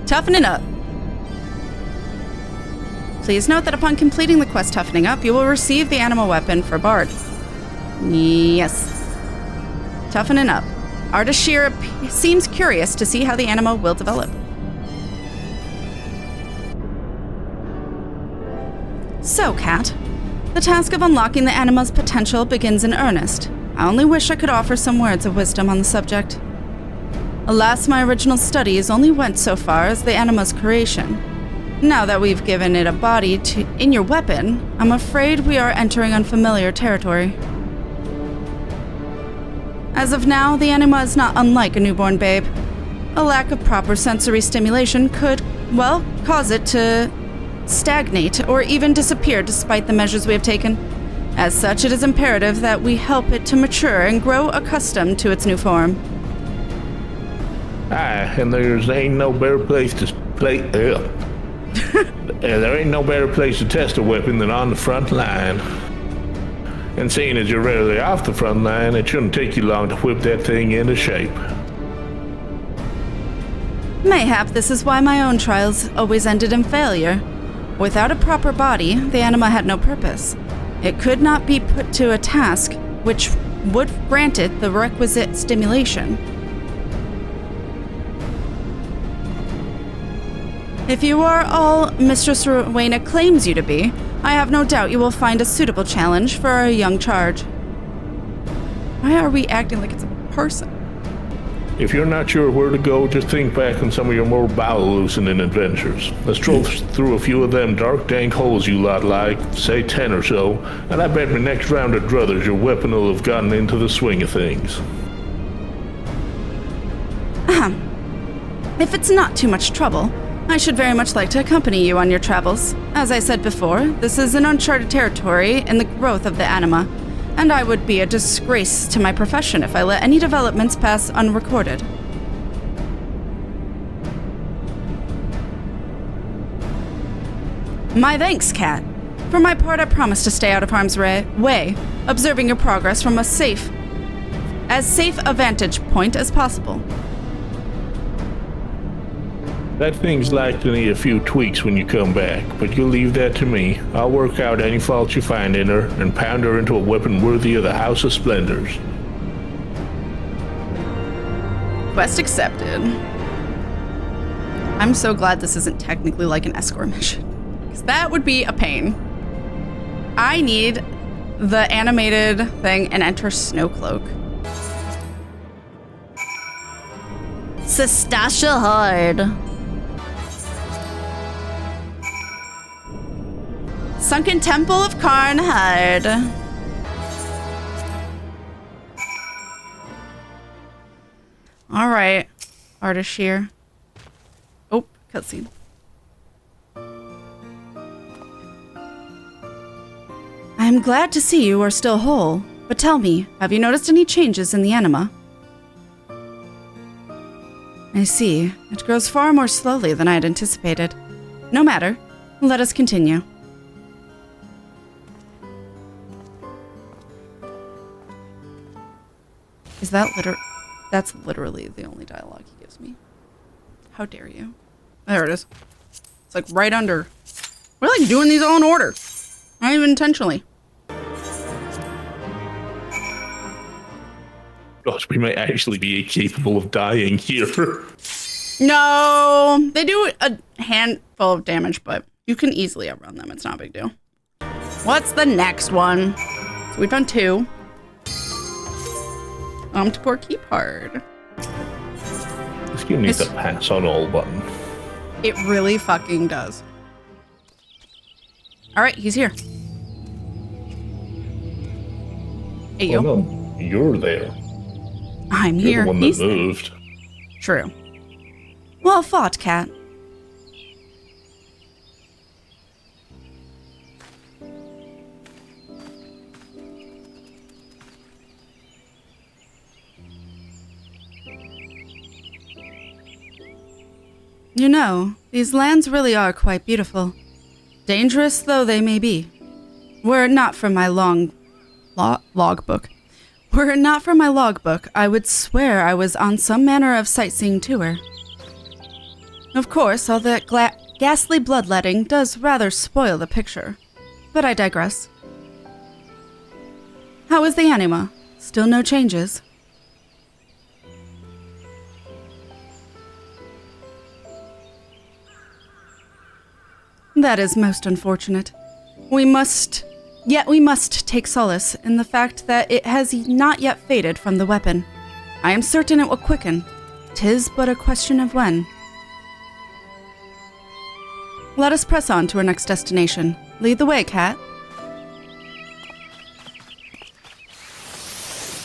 Toughening up. Please note that upon completing the quest Toughening Up, you will receive the Anima Weapon for Bard. Yes. Toughening Up. Ardashir seems curious to see how the Anima will develop. So, Kat, the task of unlocking the Anima's potential begins in earnest. I only wish I could offer some words of wisdom on the subject. Alas, my original studies only went so far as the Anima's creation. Now that we've given it a body in your weapon, I'm afraid we are entering unfamiliar territory. As of now, the Anima is not unlike a newborn babe. A lack of proper sensory stimulation could, well, cause it to stagnate or even disappear despite the measures we have taken. As such, it is imperative that we help it to mature and grow accustomed to its new form. And there's ain't no better place to play. There ain't no better place to test a weapon than on the front line. And seeing as you're rarely off the front line, it shouldn't take you long to whip that thing into shape. Mayhap this is why my own trials always ended in failure. Without a proper body, the Anima had no purpose. It could not be put to a task which would grant it the requisite stimulation. If you are all Mistress Rowena claims you to be, I have no doubt you will find a suitable challenge for our young charge. Why are we acting like it's a person? If you're not sure where to go, just think back on some of your more bowel-loosening adventures. Let's troll through a few of them dark, dank holes you lot like, say 10 or so, and I bet my next round of druthers your weapon will have gotten into the swing of things. If it's not too much trouble, I should very much like to accompany you on your travels. As I said before, this is an uncharted territory in the growth of the Anima, and I would be a disgrace to my profession if I let any developments pass unrecorded. My thanks, Kat. For my part, I promise to stay out of harm's way, observing your progress from as safe a vantage point as possible. That thing's likely to need a few tweaks when you come back, but you'll leave that to me. I'll work out any faults you find in her and pound her into a weapon worthy of the House of Splendors. Quest accepted. I'm so glad this isn't technically like an escort mission, because that would be a pain. I need the animated thing and enter Snowcloak. Sestasha Hard. Sunken Temple of Karnhard. All right, Ardashir. Oh, cutscene. I am glad to see you are still whole, but tell me, have you noticed any changes in the Anima? I see. It grows far more slowly than I had anticipated. No matter. Let us continue. Is that that's literally the only dialogue he gives me. How dare you? There it is. It's like right under. We're like doing these all in order. Not even intentionally. Gosh, we may actually be capable of dying here. No, they do a handful of damage, but you can easily outrun them. It's not a big deal. What's the next one? So we've done 2. To poor keep hard. This game needs to pass on all button. It really fucking does. All right, he's here. Hey, you. Oh no, you're there. I'm You're here. the one that moved. True. Well fought, Kat. You know, these lands really are quite beautiful. Dangerous though they may be. Were it not for my logbook, I would swear I was on some manner of sightseeing tour. Of course, all that ghastly bloodletting does rather spoil the picture. But I digress. How is the Anima? Still no changes? That is most unfortunate. We must take solace in the fact that it has not yet faded from the weapon. I am certain it will quicken. 'Tis but a question of when. Let us press on to our next destination. Lead the way, Kat.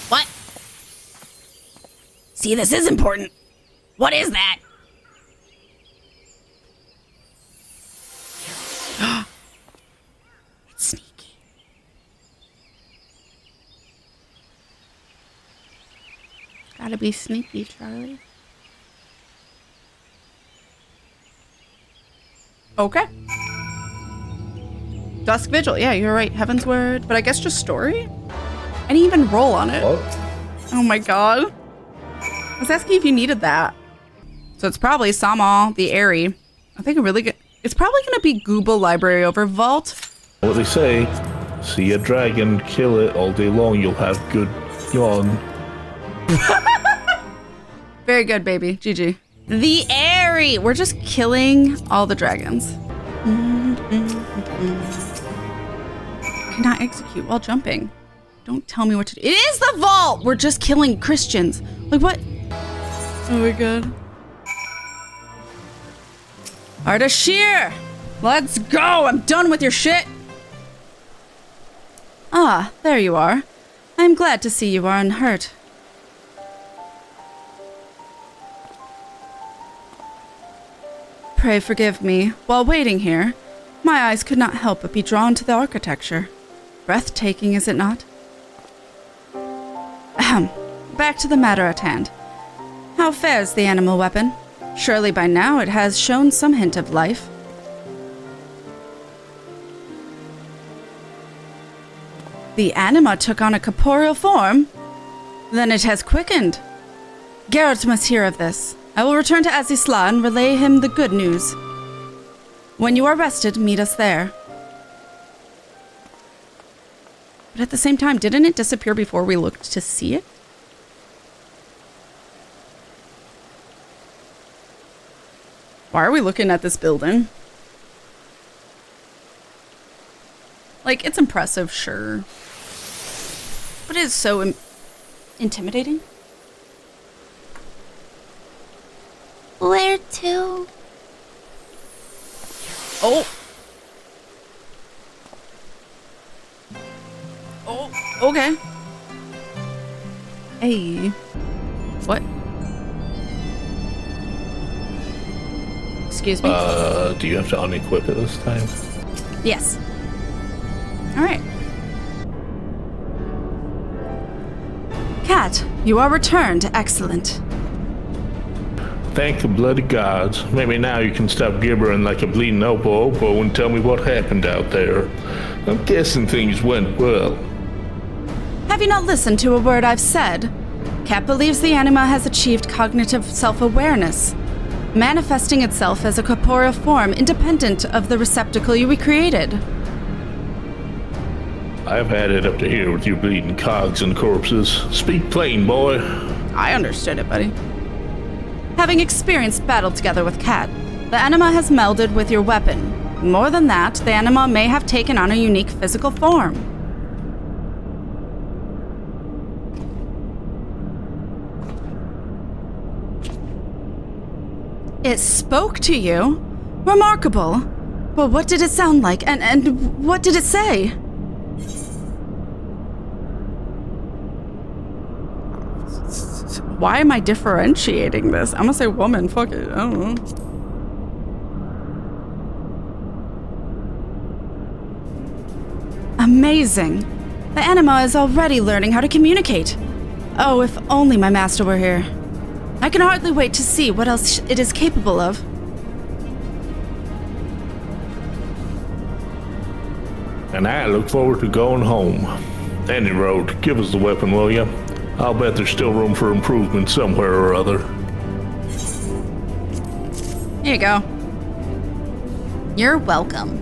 What? See, this is important. What is that? It's sneaky. Gotta be sneaky, Charlie. Okay. Dusk Vigil. Yeah, you're right. Heavensward. But I guess just story? I didn't even roll on it. What? Oh my god. I was asking if you needed that. So it's probably Sama, the Airy. I think it's probably going to be Google Library over Vault. What they say, see a dragon, kill it all day long, you'll have good yawn. Very good, baby. GG. The Airy. We're just killing all the dragons. Cannot execute while jumping. Don't tell me what to do. It is the Vault! We're just killing Christians. Like what? Oh my god. Ardashir! Let's go! I'm done with your shit! Ah, there you are. I'm glad to see you are unhurt. Pray forgive me. While waiting here, my eyes could not help but be drawn to the architecture. Breathtaking, is it not? Ahem. Back to the matter at hand. How fares the animal weapon? Surely by now it has shown some hint of life. The Anima took on a corporeal form? Then it has quickened. Geralt must hear of this. I will return to Azisla and relay him the good news. When you are rested, meet us there. But at the same time, didn't it disappear before we looked to see it? Why are we looking at this building? Like, it's impressive, sure. But it is so intimidating. Where to? Oh. Oh, okay. Hey. What? Excuse me? Do you have to unequip it this time? Yes. Alright. Kat, you are returned. Excellent. Thank the bloody gods. Maybe now you can stop gibbering like a bleeding opo and tell me what happened out there. I'm guessing things went well. Have you not listened to a word I've said? Kat believes the Anima has achieved cognitive self-awareness, manifesting itself as a corporeal form independent of the receptacle you recreated. I've had it up to here with your bleeding cogs and corpses. Speak plain, boy. I understood it, buddy. Having experienced battle together with Kat, the Anima has melded with your weapon. More than that, the Anima may have taken on a unique physical form. It spoke to you? Remarkable. But what did it sound like, and what did it say? Why am I differentiating this? I'm gonna say woman, fuck it, I don't know. Amazing. The Anima is already learning how to communicate. Oh, if only my master were here. I can hardly wait to see what else it is capable of. And I look forward to going home. Any road, give us the weapon, will ya? I'll bet there's still room for improvement somewhere or other. Here you go. You're welcome.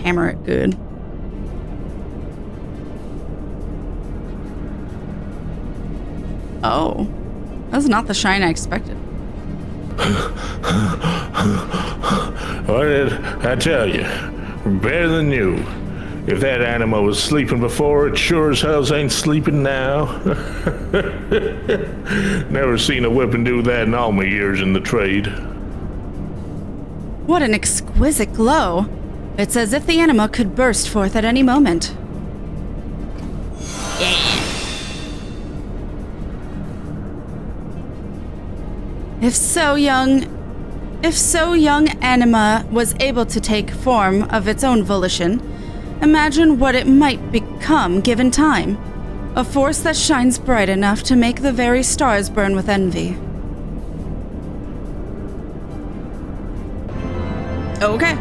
Hammer it good. Oh, that's not the shine I expected. What did I tell you? We're better than you. If that Anima was sleeping before, it sure as hell ain't sleeping now. Never seen a weapon do that in all my years in the trade. What an exquisite glow. It's as if the Anima could burst forth at any moment. Yeah. If so young Anima was able to take form of its own volition, imagine what it might become given time. A force that shines bright enough to make the very stars burn with envy. Okay.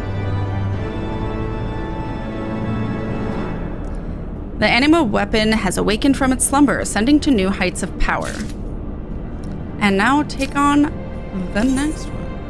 The Anima weapon has awakened from its slumber, ascending to new heights of power. And now take on the next one.